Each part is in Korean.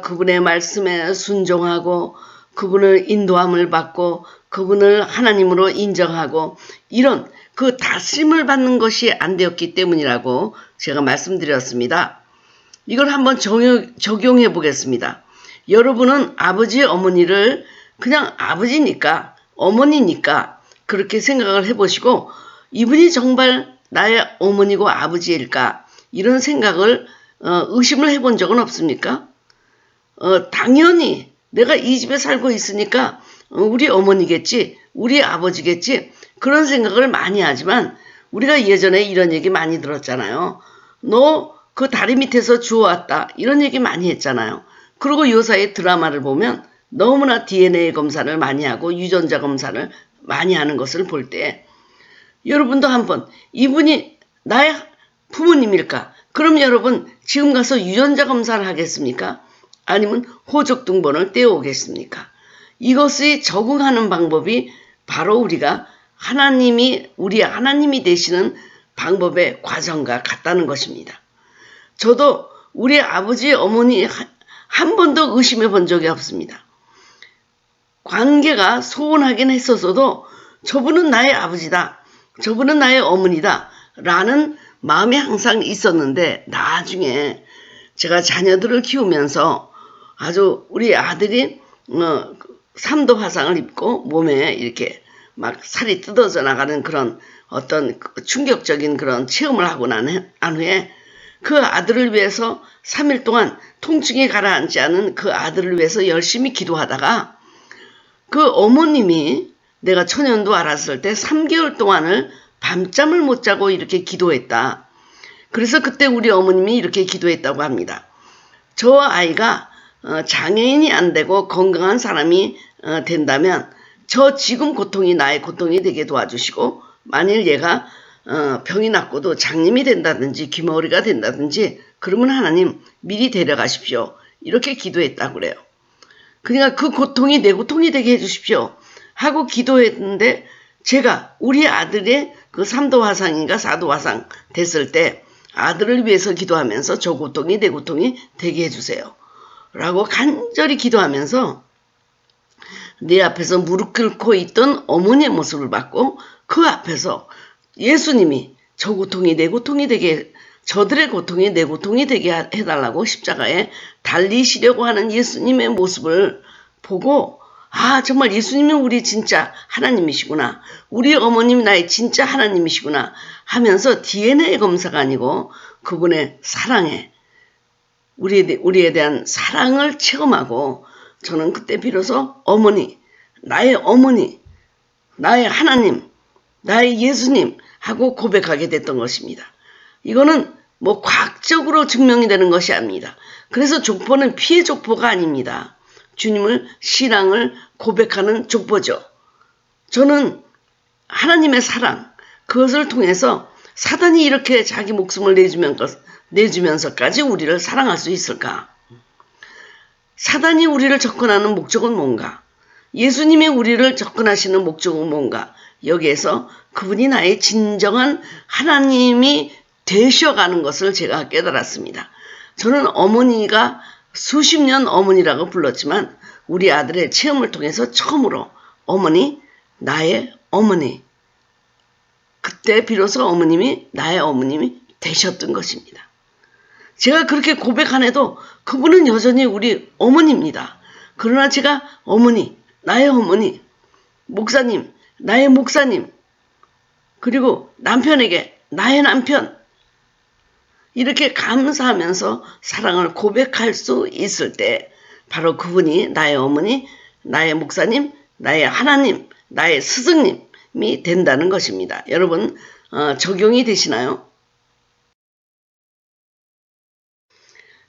그분의 말씀에 순종하고 그분을 인도함을 받고 그분을 하나님으로 인정하고 이런 그 다스림을 받는 것이 안 되었기 때문이라고 제가 말씀드렸습니다. 이걸 한번 적용해 보겠습니다. 여러분은 아버지 어머니를 그냥 아버지니까 어머니니까 그렇게 생각을 해보시고 이분이 정말 나의 어머니고 아버지일까 이런 생각을 의심을 해본 적은 없습니까? 당연히 내가 이 집에 살고 있으니까 우리 어머니겠지, 우리 아버지겠지 그런 생각을 많이 하지만 우리가 예전에 이런 얘기 많이 들었잖아요. 너 그 다리 밑에서 주워왔다 이런 얘기 많이 했잖아요. 그리고 요사이 드라마를 보면 너무나 DNA 검사를 많이 하고 유전자 검사를 많이 하는 것을 볼 때 여러분도 한번 이분이 나의 부모님일까? 그럼 여러분 지금 가서 유전자 검사를 하겠습니까? 아니면 호적등본을 떼어오겠습니까? 이것이 적응하는 방법이 바로 우리가 하나님이 우리 하나님이 되시는 방법의 과정과 같다는 것입니다. 저도 우리 아버지 어머니 한 번도 의심해 본 적이 없습니다. 관계가 소원하긴 했었어도 저분은 나의 아버지다. 저분은 나의 어머니다. 라는 마음이 항상 있었는데 나중에 제가 자녀들을 키우면서 아주 우리 아들이 3도 화상을 입고 몸에 이렇게 막 살이 뜯어져 나가는 그런 어떤 충격적인 그런 체험을 하고 난 후에 그 아들을 위해서 3일 동안 통증이 가라앉지 않은 그 아들을 위해서 열심히 기도하다가 그 어머님이 내가 천연도 알았을 때 3개월 동안을 밤잠을 못 자고 이렇게 기도했다. 그래서 그때 우리 어머님이 이렇게 기도했다고 합니다. 저 아이가 장애인이 안 되고 건강한 사람이 된다면 저 지금 고통이 나의 고통이 되게 도와주시고 만일 얘가 병이 낫고도 장님이 된다든지 귀머거리가 된다든지 그러면 하나님 미리 데려가십시오. 이렇게 기도했다고 그래요. 그러니까 그 고통이 내 고통이 되게 해주십시오. 하고 기도했는데 제가 우리 아들의 그 3도 화상인가 4도 화상 됐을 때 아들을 위해서 기도하면서 저 고통이 내 고통이 되게 해주세요. 라고 간절히 기도하면서 내 앞에서 무릎 꿇고 있던 어머니의 모습을 봤고 그 앞에서 예수님이 저 고통이 내 고통이 되게 저들의 고통이 내 고통이 되게 해달라고 십자가에 달리시려고 하는 예수님의 모습을 보고 아 정말 예수님은 우리 진짜 하나님이시구나. 우리 어머님 나의 진짜 하나님이시구나 하면서 DNA 검사가 아니고 그분의 사랑에 우리에 대한 사랑을 체험하고 저는 그때 비로소 어머니, 나의 하나님, 나의 예수님 하고 고백하게 됐던 것입니다. 이거는 뭐 과학적으로 증명이 되는 것이 아닙니다. 그래서 족보는 피해 족보가 아닙니다. 주님을 신앙을 고백하는 족보죠. 저는 하나님의 사랑 그것을 통해서 사단이 이렇게 자기 목숨을 내주면서까지 우리를 사랑할 수 있을까? 사단이 우리를 접근하는 목적은 뭔가? 예수님이 우리를 접근하시는 목적은 뭔가? 여기에서 그분이 나의 진정한 하나님이 되셔가는 것을 제가 깨달았습니다. 저는 어머니가 수십 년 어머니라고 불렀지만 우리 아들의 체험을 통해서 처음으로 어머니, 나의 어머니. 그때 비로소 어머님이 나의 어머님이 되셨던 것입니다. 제가 그렇게 고백 안 해도 그분은 여전히 우리 어머니입니다. 그러나 제가 어머니, 나의 어머니, 목사님, 나의 목사님, 그리고 남편에게 나의 남편 이렇게 감사하면서 사랑을 고백할 수 있을 때 바로 그분이 나의 어머니, 나의 목사님, 나의 하나님, 나의 스승님이 된다는 것입니다. 여러분 적용이 되시나요?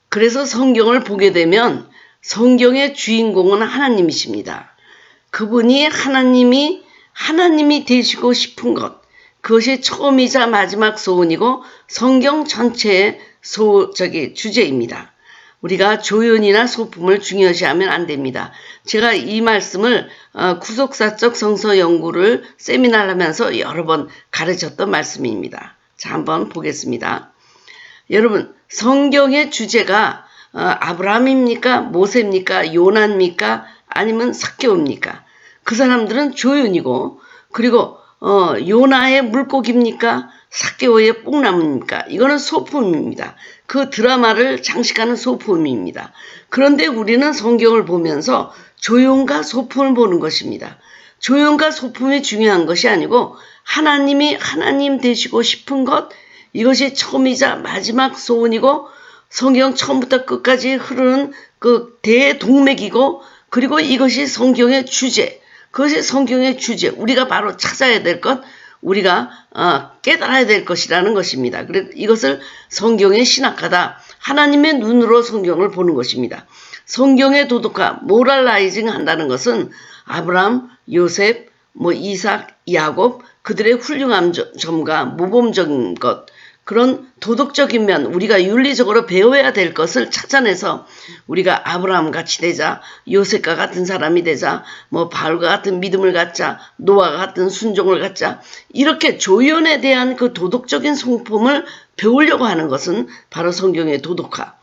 그래서 성경을 보게 되면 성경의 주인공은 하나님이십니다. 그분이 하나님이 되시고 싶은 것, 그것이 처음이자 마지막 소원이고 성경 전체의 주제입니다. 우리가 조연이나 소품을 중요시하면 안 됩니다. 제가 이 말씀을 구속사적 성서 연구를 세미나를 하면서 여러 번 가르쳤던 말씀입니다. 자, 한번 보겠습니다. 여러분, 성경의 주제가 아브라함입니까? 모세입니까? 요나입니까? 아니면 삭개오입니까? 그 사람들은 조연이고, 그리고 요나의 물고기입니까? 삭개오의 뽕나무입니까? 이거는 소품입니다. 그 드라마를 장식하는 소품입니다. 그런데 우리는 성경을 보면서 조연과 소품을 보는 것입니다. 조연과 소품이 중요한 것이 아니고 하나님이 하나님 되시고 싶은 것, 이것이 처음이자 마지막 소원이고 성경 처음부터 끝까지 흐르는 그 대동맥이고, 그리고 이것이 성경의 주제, 그것이 성경의 주제, 우리가 바로 찾아야 될 것, 우리가 깨달아야 될 것이라는 것입니다. 그래서 이것을 성경의 신학하다, 하나님의 눈으로 성경을 보는 것입니다. 성경의 도덕화, 모랄라이징 한다는 것은 아브라함, 요셉, 이삭, 야곱, 그들의 훌륭한 점과 모범적인 것, 그런 도덕적인 면, 우리가 윤리적으로 배워야 될 것을 찾아내서 우리가 아브라함 같이 되자, 요셉과 같은 사람이 되자, 바울과 같은 믿음을 갖자, 노아가 같은 순종을 갖자, 이렇게 조연에 대한 그 도덕적인 성품을 배우려고 하는 것은 바로 성경의 도덕화.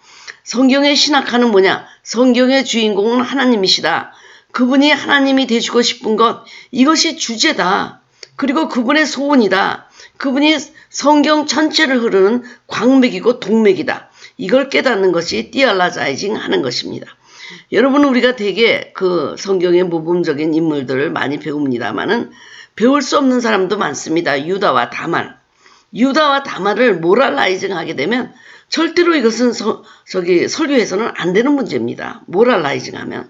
성경의 신학화는 뭐냐? 성경의 주인공은 하나님이시다. 그분이 하나님이 되시고 싶은 것, 이것이 주제다. 그리고 그분의 소원이다. 그분이 성경 전체를 흐르는 광맥이고 동맥이다. 이걸 깨닫는 것이 띠알라자이징 하는 것입니다. 여러분, 우리가 되게 그 성경의 모범적인 인물들을 많이 배웁니다만은 배울 수 없는 사람도 많습니다. 유다와 다말. 유다와 다말을 모랄라이징 하게 되면 절대로 이것은 설교에서는 안 되는 문제입니다. 모랄라이징 하면.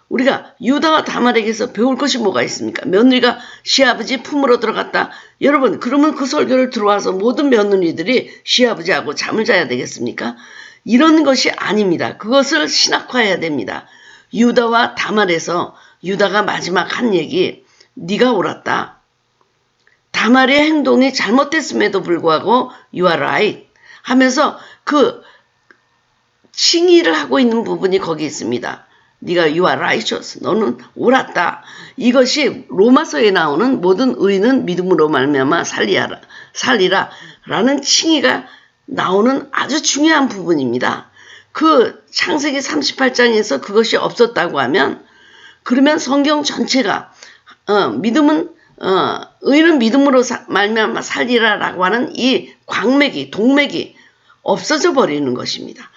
우리가 유다와 다말에게서 배울 것이 뭐가 있습니까? 며느리가 시아버지 품으로 들어갔다. 여러분, 그러면 그 설교를 들어와서 모든 며느리들이 시아버지하고 잠을 자야 되겠습니까? 이런 것이 아닙니다. 그것을 신학화해야 됩니다. 유다와 다말에서 유다가 마지막 한 얘기, 네가 옳았다. 다말의 행동이 잘못됐음에도 불구하고 you are right 하면서 그 칭의를 하고 있는 부분이 거기 있습니다. 네가 you are righteous. 너는 옳았다. 이것이 로마서에 나오는 모든 의인은 믿음으로 말미암아 살리라 라는 칭의가 나오는 아주 중요한 부분입니다. 그 창세기 38장에서 그것이 없었다고 하면, 그러면 성경 전체가 믿음은 의인은 믿음으로 말미암아 살리라라고 하는 이 광맥이, 동맥이 없어져 버리는 것입니다.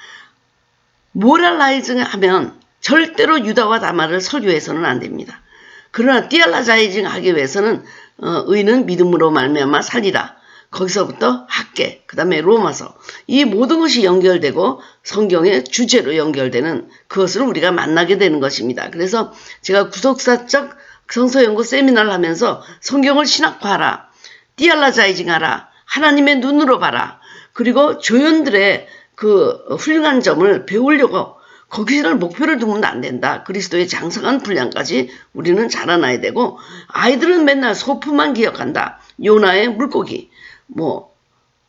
모랄라이징 하면 절대로 유다와 다말을 설교해서는 안 됩니다. 그러나 띠알라자이징 하기 위해서는 의인은 믿음으로 말미암아 살리라. 거기서부터 학계, 그 다음에 로마서, 이 모든 것이 연결되고 성경의 주제로 연결되는 그것을 우리가 만나게 되는 것입니다. 그래서 제가 구속사적 성서연구 세미나를 하면서 성경을 신학화하라, 띠알라자이징하라, 하나님의 눈으로 봐라, 그리고 조연들의 그 훌륭한 점을 배우려고 거기를 목표를 두면 안 된다. 그리스도의 장성한 분량까지 우리는 자라나야 되고, 아이들은 맨날 소품만 기억한다. 요나의 물고기,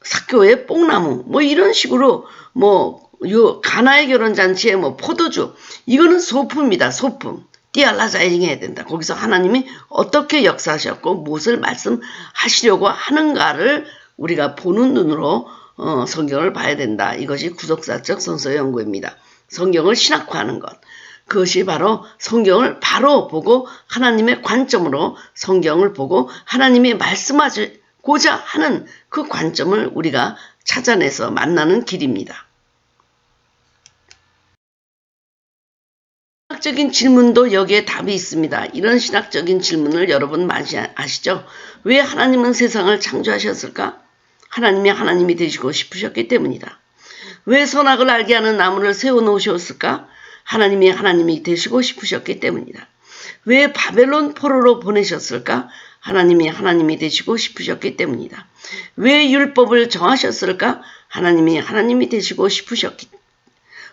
삭개오의 뽕나무, 이런 식으로 가나의 결혼잔치에 포도주, 이거는 소품입니다. 소품. 띠알라자이징 해야 된다. 거기서 하나님이 어떻게 역사하셨고 무엇을 말씀하시려고 하는가를 우리가 보는 눈으로 성경을 봐야 된다. 이것이 구속사적 성서 연구입니다. 성경을 신학화하는 것. 그것이 바로 성경을 바로 보고 하나님의 관점으로 성경을 보고 하나님이 말씀하고자 하는 그 관점을 우리가 찾아내서 만나는 길입니다. 신학적인 질문도 여기에 답이 있습니다. 이런 신학적인 질문을 여러분 많이 아시죠? 왜 하나님은 세상을 창조하셨을까? 하나님이 하나님이 되시고 싶으셨기 때문이다. 왜 선악을 알게 하는 나무를 세워놓으셨을까? 하나님이 하나님이 되시고 싶으셨기 때문이다. 왜 바벨론 포로로 보내셨을까? 하나님이 하나님이 되시고 싶으셨기 때문이다. 왜 율법을 정하셨을까? 하나님이 하나님이 되시고 싶으셨기 때문이다.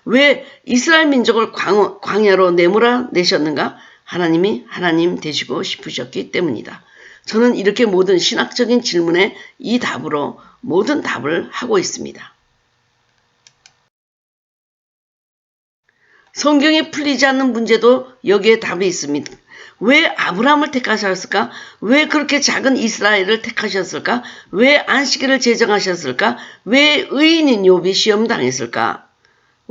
왜 이스라엘 민족을 광야로 내몰아 내셨는가? 하나님이 하나님 되시고 싶으셨기 때문이다. 저는 이렇게 모든 신학적인 질문에 이 답으로 모든 답을 하고 있습니다. 성경이 풀리지 않는 문제도 여기에 답이 있습니다. 왜 아브라함을 택하셨을까? 왜 그렇게 작은 이스라엘을 택하셨을까? 왜 안식일을 제정하셨을까? 왜 의인인 욥이 시험당했을까?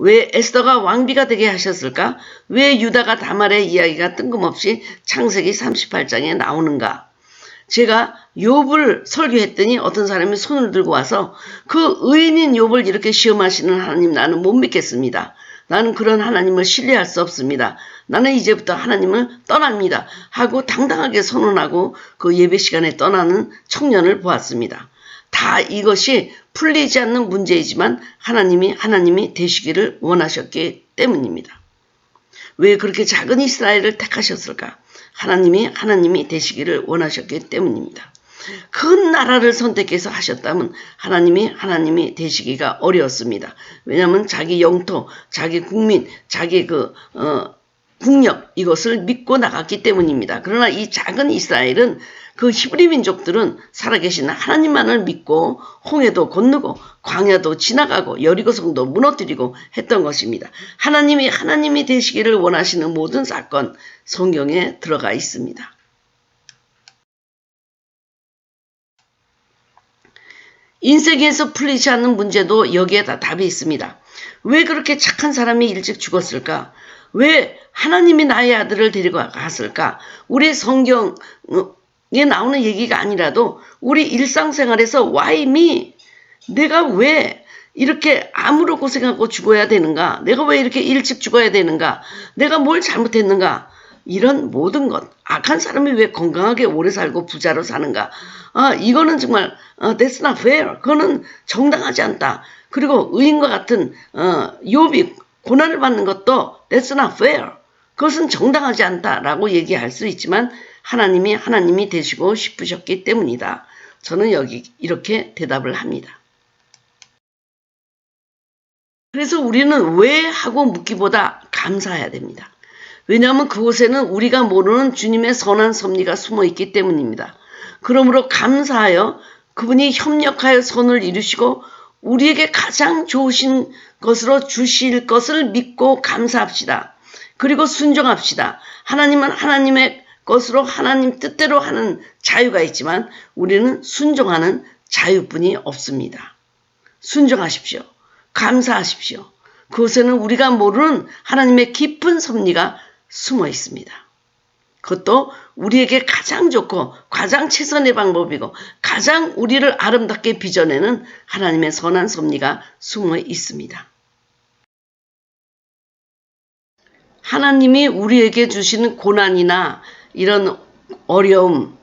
왜 에스더가 왕비가 되게 하셨을까? 왜 유다가 다말의 이야기가 뜬금없이 창세기 38장에 나오는가? 제가 욥을 설교했더니 어떤 사람이 손을 들고 와서 그 의인인 욥을 이렇게 시험하시는 하나님 나는 못 믿겠습니다. 나는 그런 하나님을 신뢰할 수 없습니다. 나는 이제부터 하나님을 떠납니다. 하고 당당하게 선언하고 그 예배 시간에 떠나는 청년을 보았습니다. 다 이것이 풀리지 않는 문제이지만 하나님이 되시기를 원하셨기 때문입니다. 왜 그렇게 작은 이스라엘을 택하셨을까? 하나님이 되시기를 원하셨기 때문입니다. 큰 나라를 선택해서 하셨다면 하나님이 되시기가 어려웠습니다. 왜냐하면 자기 영토, 자기 국민, 자기 국력 이것을 믿고 나갔기 때문입니다. 그러나 이 작은 이스라엘은 그 히브리 민족들은 살아계신 하나님만을 믿고 홍해도 건너고 광야도 지나가고 여리고성도 무너뜨리고 했던 것입니다. 하나님이 되시기를 원하시는 모든 사건 성경에 들어가 있습니다. 인생에서 풀리지 않는 문제도 여기에 다 답이 있습니다. 왜 그렇게 착한 사람이 일찍 죽었을까? 왜 하나님이 나의 아들을 데리고 갔을까? 우리 성경에 나오는 얘기가 아니라도 우리 일상생활에서 why me? 내가 왜 이렇게 암으로 고생하고 죽어야 되는가? 내가 왜 이렇게 일찍 죽어야 되는가? 내가 뭘 잘못했는가? 이런 모든 것, 악한 사람이 왜 건강하게 오래 살고 부자로 사는가? 이거는 정말 that's not fair. 그거는 정당하지 않다. 그리고 의인과 같은 욥이 고난을 받는 것도 that's not fair. 그것은 정당하지 않다라고 얘기할 수 있지만 하나님이 되시고 싶으셨기 때문이다. 저는 여기 이렇게 대답을 합니다. 그래서 우리는 왜 하고 묻기보다 감사해야 됩니다. 왜냐하면 그곳에는 우리가 모르는 주님의 선한 섭리가 숨어 있기 때문입니다. 그러므로 감사하여 그분이 협력하여 선을 이루시고 우리에게 가장 좋으신 것으로 주실 것을 믿고 감사합시다. 그리고 순종합시다. 하나님은 하나님의 것으로 하나님 뜻대로 하는 자유가 있지만 우리는 순종하는 자유뿐이 없습니다. 순종하십시오. 감사하십시오. 그곳에는 우리가 모르는 하나님의 깊은 섭리가 숨어 있습니다. 그것도 우리에게 가장 좋고 가장 최선의 방법이고 가장 우리를 아름답게 빚어내는 하나님의 선한 섭리가 숨어 있습니다. 하나님이 우리에게 주시는 고난이나 이런 어려움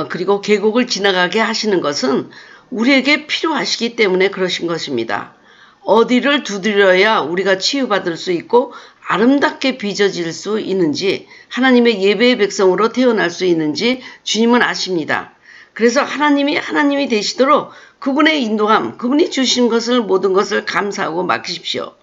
그리고 계곡을 지나가게 하시는 것은 우리에게 필요하시기 때문에 그러신 것입니다. 어디를 두드려야 우리가 치유받을 수 있고 아름답게 빚어질 수 있는지 하나님의 예배의 백성으로 태어날 수 있는지 주님은 아십니다. 그래서 하나님이 되시도록 그분의 인도함, 그분이 주신 것을 모든 것을 감사하고 맡기십시오.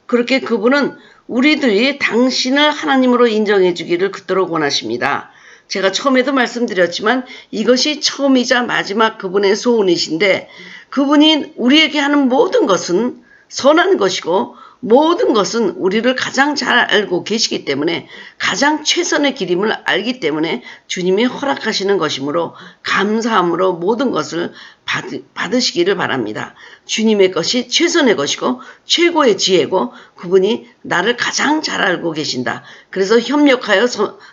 그렇게 그분은 우리들이 당신을 하나님으로 인정해 주기를 그토록 원하십니다. 제가 처음에도 말씀드렸지만 이것이 처음이자 마지막 그분의 소원이신데 그분이 우리에게 하는 모든 것은 선한 것이고 모든 것은 우리를 가장 잘 알고 계시기 때문에 가장 최선의 길임을 알기 때문에 주님이 허락하시는 것이므로 감사함으로 모든 것을 받으시기를 바랍니다. 주님의 것이 최선의 것이고 최고의 지혜고 그분이 나를 가장 잘 알고 계신다. 그래서 협력하여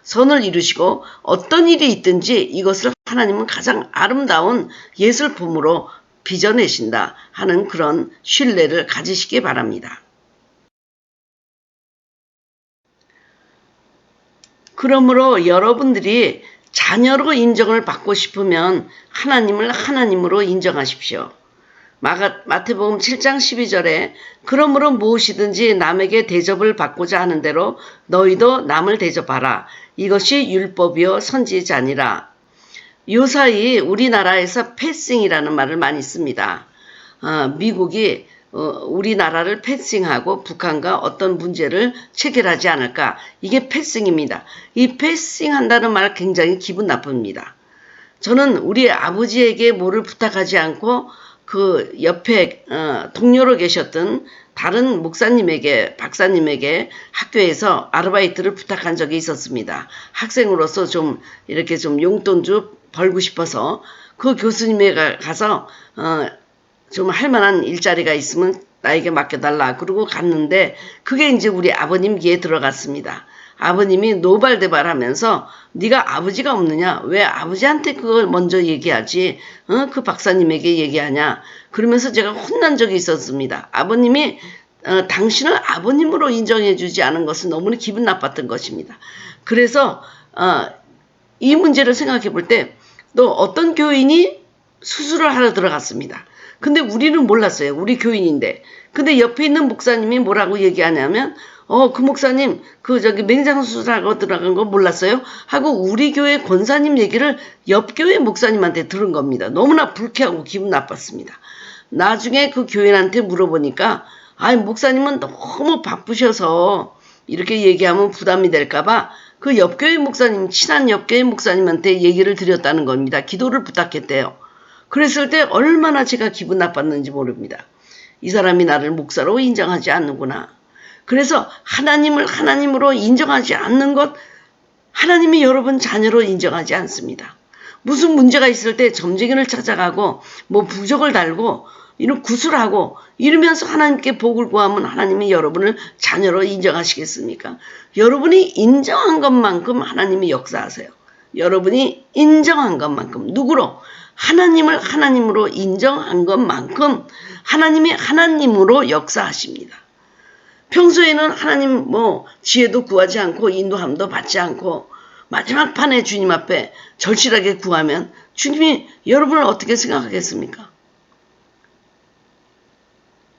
선을 이루시고 어떤 일이 있든지 이것을 하나님은 가장 아름다운 예술품으로 빚어내신다 하는 그런 신뢰를 가지시기 바랍니다. 그러므로 여러분들이 자녀로 인정을 받고 싶으면 하나님을 하나님으로 인정하십시오. 마태복음 7장 12절에 그러므로 무엇이든지 남에게 대접을 받고자 하는 대로 너희도 남을 대접하라. 이것이 율법이요 선지자니라. 요사이 우리나라에서 패싱이라는 말을 많이 씁니다. 미국이 우리나라를 패싱하고 북한과 어떤 문제를 체결하지 않을까. 이게 패싱입니다. 이 패싱한다는 말 굉장히 기분 나쁩니다. 저는 우리 아버지에게 뭐를 부탁하지 않고 그 옆에 동료로 계셨던 다른 목사님에게 박사님에게 학교에서 아르바이트를 부탁한 적이 있었습니다. 학생으로서 좀 이렇게 좀 용돈 좀 벌고 싶어서 그 교수님에 가서 좀 할 만한 일자리가 있으면 나에게 맡겨달라. 그러고 갔는데 그게 이제 우리 아버님 귀에 들어갔습니다. 아버님이 노발대발하면서 네가 아버지가 없느냐? 왜 아버지한테 그걸 먼저 얘기하지? 그 박사님에게 얘기하냐? 그러면서 제가 혼난 적이 있었습니다. 아버님이 당신을 아버님으로 인정해주지 않은 것은 너무나 기분 나빴던 것입니다. 그래서 이 문제를 생각해 볼 때 또 어떤 교인이 수술을 하러 들어갔습니다. 근데 우리는 몰랐어요. 우리 교인인데. 근데 옆에 있는 목사님이 뭐라고 얘기하냐면 그 목사님 맹장 수술하고 들어간 거 몰랐어요? 하고 우리 교회 권사님 얘기를 옆 교회 목사님한테 들은 겁니다. 너무나 불쾌하고 기분 나빴습니다. 나중에 그 교인한테 물어보니까 목사님은 너무 바쁘셔서 이렇게 얘기하면 부담이 될까봐 그 옆교회 목사님, 친한 옆교회 목사님한테 얘기를 드렸다는 겁니다. 기도를 부탁했대요. 그랬을 때 얼마나 제가 기분 나빴는지 모릅니다. 이 사람이 나를 목사로 인정하지 않는구나. 그래서 하나님을 하나님으로 인정하지 않는 것, 하나님이 여러분 자녀로 인정하지 않습니다. 무슨 문제가 있을 때 점쟁이를 찾아가고 뭐 부적을 달고 이런 구슬하고 이러면서 하나님께 복을 구하면 하나님이 여러분을 자녀로 인정하시겠습니까? 여러분이 인정한 것만큼 하나님이 역사하세요. 여러분이 인정한 것만큼 누구로? 하나님을 하나님으로 인정한 것만큼 하나님이 하나님으로 역사하십니다. 평소에는 하나님 지혜도 구하지 않고 인도함도 받지 않고 마지막 판에 주님 앞에 절실하게 구하면 주님이 여러분을 어떻게 생각하겠습니까?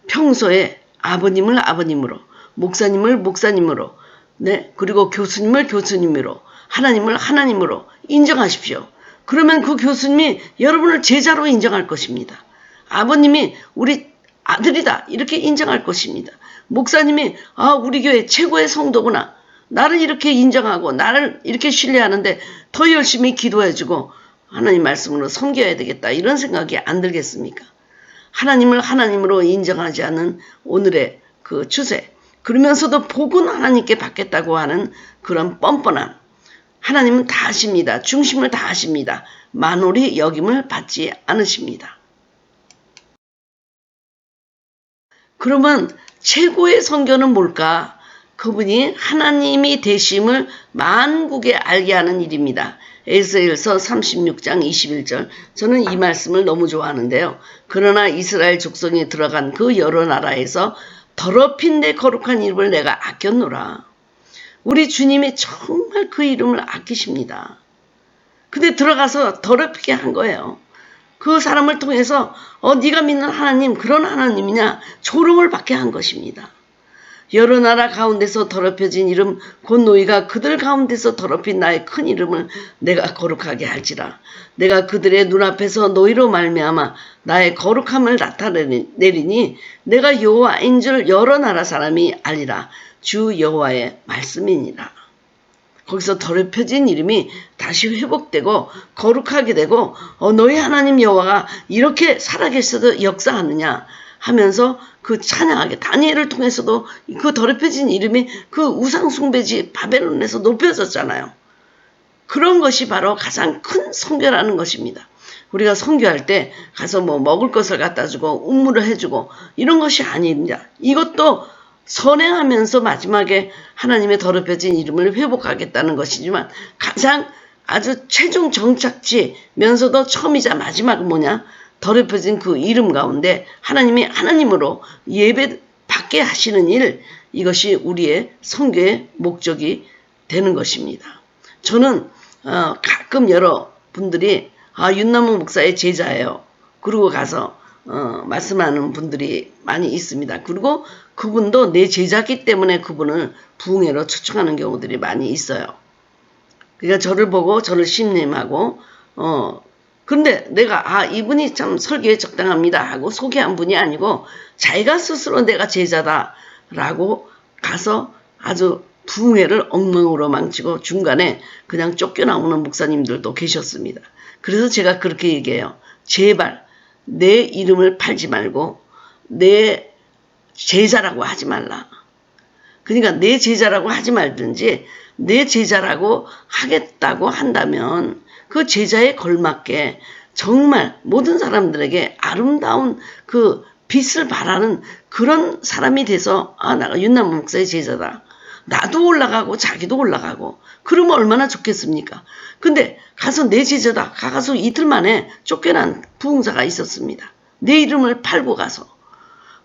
평소에 아버님을 아버님으로, 목사님을 목사님으로, 그리고 교수님을 교수님으로, 하나님을 하나님으로 인정하십시오. 그러면 그 교수님이 여러분을 제자로 인정할 것입니다. 아버님이 우리 아들이다 이렇게 인정할 것입니다. 목사님이 우리 교회 최고의 성도구나. 나를 이렇게 인정하고 나를 이렇게 신뢰하는데 더 열심히 기도해주고 하나님 말씀으로 섬겨야 되겠다. 이런 생각이 안 들겠습니까? 하나님을 하나님으로 인정하지 않는 오늘의 그 추세. 그러면서도 복은 하나님께 받겠다고 하는 그런 뻔뻔함. 하나님은 다 하십니다. 중심을 다 하십니다. 만홀히 여김을 받지 않으십니다. 그러면 최고의 선교는 뭘까? 그분이 하나님이 되심을 만국에 알게 하는 일입니다. 에스겔서 36장 21절. 저는 이 말씀을 너무 좋아하는데요. 그러나 이스라엘 족속이 들어간 그 여러 나라에서 더럽힌 내 거룩한 이름을 내가 아꼈노라. 우리 주님이 정말 그 이름을 아끼십니다. 근데 들어가서 더럽히게 한 거예요. 그 사람을 통해서 네가 믿는 하나님 그런 하나님이냐 조롱을 받게 한 것입니다. 여러 나라 가운데서 더럽혀진 이름 곧 너희가 그들 가운데서 더럽힌 나의 큰 이름을 내가 거룩하게 할지라. 내가 그들의 눈앞에서 너희로 말미암아 나의 거룩함을 나타내리니 내가 여호와인 줄 여러 나라 사람이 알리라. 주 여호와의 말씀이니라. 거기서 더럽혀진 이름이 다시 회복되고 거룩하게 되고 너희 하나님 여호와가 이렇게 살아계셔도 역사하느냐 하면서 그 찬양하게 다니엘을 통해서도 그 더럽혀진 이름이 그 우상숭배지 바벨론에서 높여졌잖아요. 그런 것이 바로 가장 큰 선교라는 것입니다. 우리가 선교할 때 가서 먹을 것을 갖다 주고 음무를 해주고 이런 것이 아닙니다. 이것도 선행하면서 마지막에 하나님의 더럽혀진 이름을 회복하겠다는 것이지만 가장 아주 최종 정착지면서도 처음이자 마지막은 뭐냐? 더럽혀진 그 이름 가운데 하나님이 하나님으로 예배 받게 하시는 일, 이것이 우리의 선교의 목적이 되는 것입니다. 저는 가끔 여러분들이 윤남무 목사의 제자예요. 그러고 가서 말씀하는 분들이 많이 있습니다. 그리고 그분도 내 제자기 때문에 그분을 부흥회로 초청하는 경우들이 많이 있어요. 그러니까 저를 보고 저를 신임하고 근데 내가 이분이 참 설교에 적당합니다 하고 소개한 분이 아니고 자기가 스스로 내가 제자다라고 가서 아주 부흥회를 엉망으로 망치고 중간에 그냥 쫓겨나오는 목사님들도 계셨습니다. 그래서 제가 그렇게 얘기해요. 제발 내 이름을 팔지 말고 내 제자라고 하지 말라. 그러니까 내 제자라고 하지 말든지 내 제자라고 하겠다고 한다면 그 제자에 걸맞게 정말 모든 사람들에게 아름다운 그 빛을 발하는 그런 사람이 돼서 내가 윤남 목사의 제자다. 나도 올라가고 자기도 올라가고 그러면 얼마나 좋겠습니까? 근데 가서 내 제자다. 가서 이틀 만에 쫓겨난 부흥사가 있었습니다. 내 이름을 팔고 가서.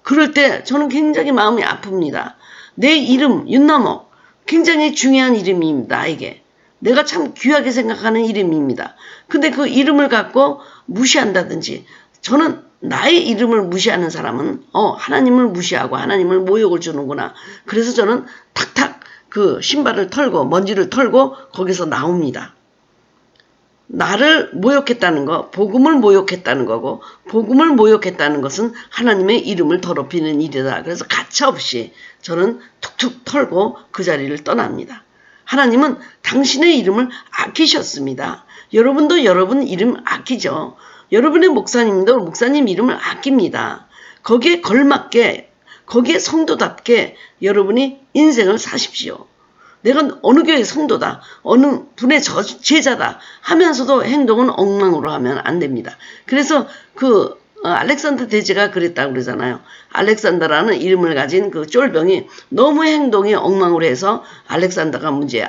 그럴 때 저는 굉장히 마음이 아픕니다. 내 이름 윤남옥 굉장히 중요한 이름입니다. 나에게. 내가 참 귀하게 생각하는 이름입니다. 근데 그 이름을 갖고 무시한다든지 저는 나의 이름을 무시하는 사람은 하나님을 무시하고 하나님을 모욕을 주는구나. 그래서 저는 탁탁 그 신발을 털고 먼지를 털고 거기서 나옵니다. 나를 모욕했다는 거, 복음을 모욕했다는 거고 복음을 모욕했다는 것은 하나님의 이름을 더럽히는 일이다. 그래서 가차없이 저는 툭툭 털고 그 자리를 떠납니다. 하나님은 당신의 이름을 아끼셨습니다. 여러분도 여러분 이름 아끼죠. 여러분의 목사님도 목사님 이름을 아낍니다. 거기에 걸맞게 거기에 성도답게 여러분이 인생을 사십시오. 내가 어느 교회 성도다, 어느 분의 제자다 하면서도 행동은 엉망으로 하면 안 됩니다. 그래서 알렉산더 대제가 그랬다고 그러잖아요. 알렉산더라는 이름을 가진 그 쫄병이 너무 행동이 엉망으로 해서 알렉산더가 문제야.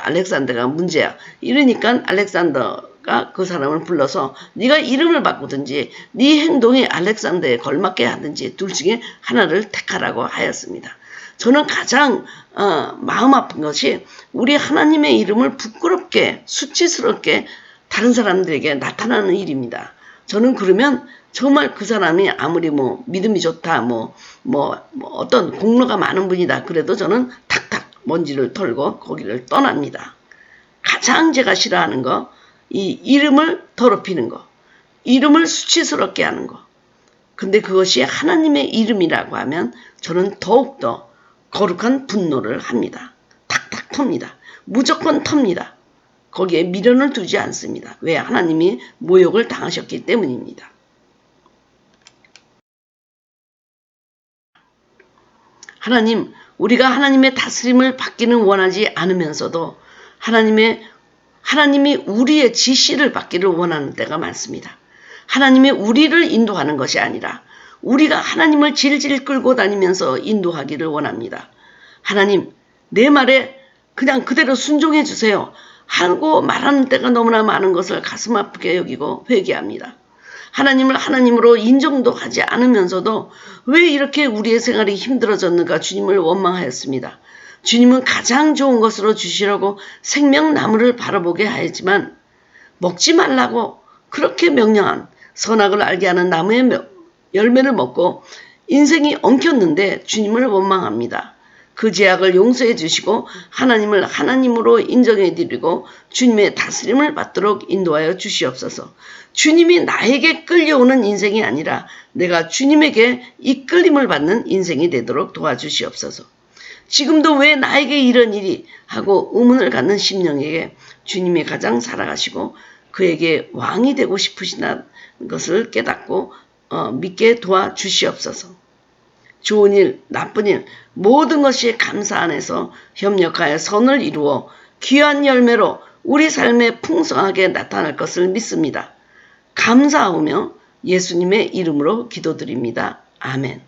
이러니까 알렉산더가 그 사람을 불러서 네가 이름을 바꾸든지 네 행동이 알렉산더에 걸맞게 하든지 둘 중에 하나를 택하라고 하였습니다. 저는 가장 마음 아픈 것이 우리 하나님의 이름을 부끄럽게 수치스럽게 다른 사람들에게 나타나는 일입니다. 저는 그러면 정말 그 사람이 아무리 믿음이 좋다, 어떤 공로가 많은 분이다 그래도 저는 탁탁 먼지를 털고 거기를 떠납니다. 가장 제가 싫어하는 거, 이 이름을 더럽히는 거, 이름을 수치스럽게 하는 거. 근데 그것이 하나님의 이름이라고 하면 저는 더욱더 거룩한 분노를 합니다. 탁탁 텁니다. 무조건 텁니다. 거기에 미련을 두지 않습니다. 왜? 하나님이 모욕을 당하셨기 때문입니다. 하나님, 우리가 하나님의 다스림을 받기는 원하지 않으면서도 하나님이 우리의 지시를 받기를 원하는 때가 많습니다. 하나님이 우리를 인도하는 것이 아니라 우리가 하나님을 질질 끌고 다니면서 인도하기를 원합니다. 하나님, 내 말에 그냥 그대로 순종해 주세요. 하고 말하는 때가 너무나 많은 것을 가슴 아프게 여기고 회개합니다. 하나님을 하나님으로 인정도 하지 않으면서도 왜 이렇게 우리의 생활이 힘들어졌는가 주님을 원망하였습니다. 주님은 가장 좋은 것으로 주시려고 생명나무를 바라보게 하였지만 먹지 말라고 그렇게 명령한 선악을 알게 하는 나무의 열매를 먹고 인생이 엉켰는데 주님을 원망합니다. 그 죄악을 용서해 주시고 하나님을 하나님으로 인정해 드리고 주님의 다스림을 받도록 인도하여 주시옵소서. 주님이 나에게 끌려오는 인생이 아니라 내가 주님에게 이끌림을 받는 인생이 되도록 도와주시옵소서. 지금도 왜 나에게 이런 일이 하고 의문을 갖는 심령에게 주님이 가장 살아가시고 그에게 왕이 되고 싶으시다는 것을 깨닫고 믿게 도와주시옵소서. 좋은 일, 나쁜 일, 모든 것이 감사 안에서 협력하여 선을 이루어 귀한 열매로 우리 삶에 풍성하게 나타날 것을 믿습니다. 감사하며 예수님의 이름으로 기도드립니다. 아멘.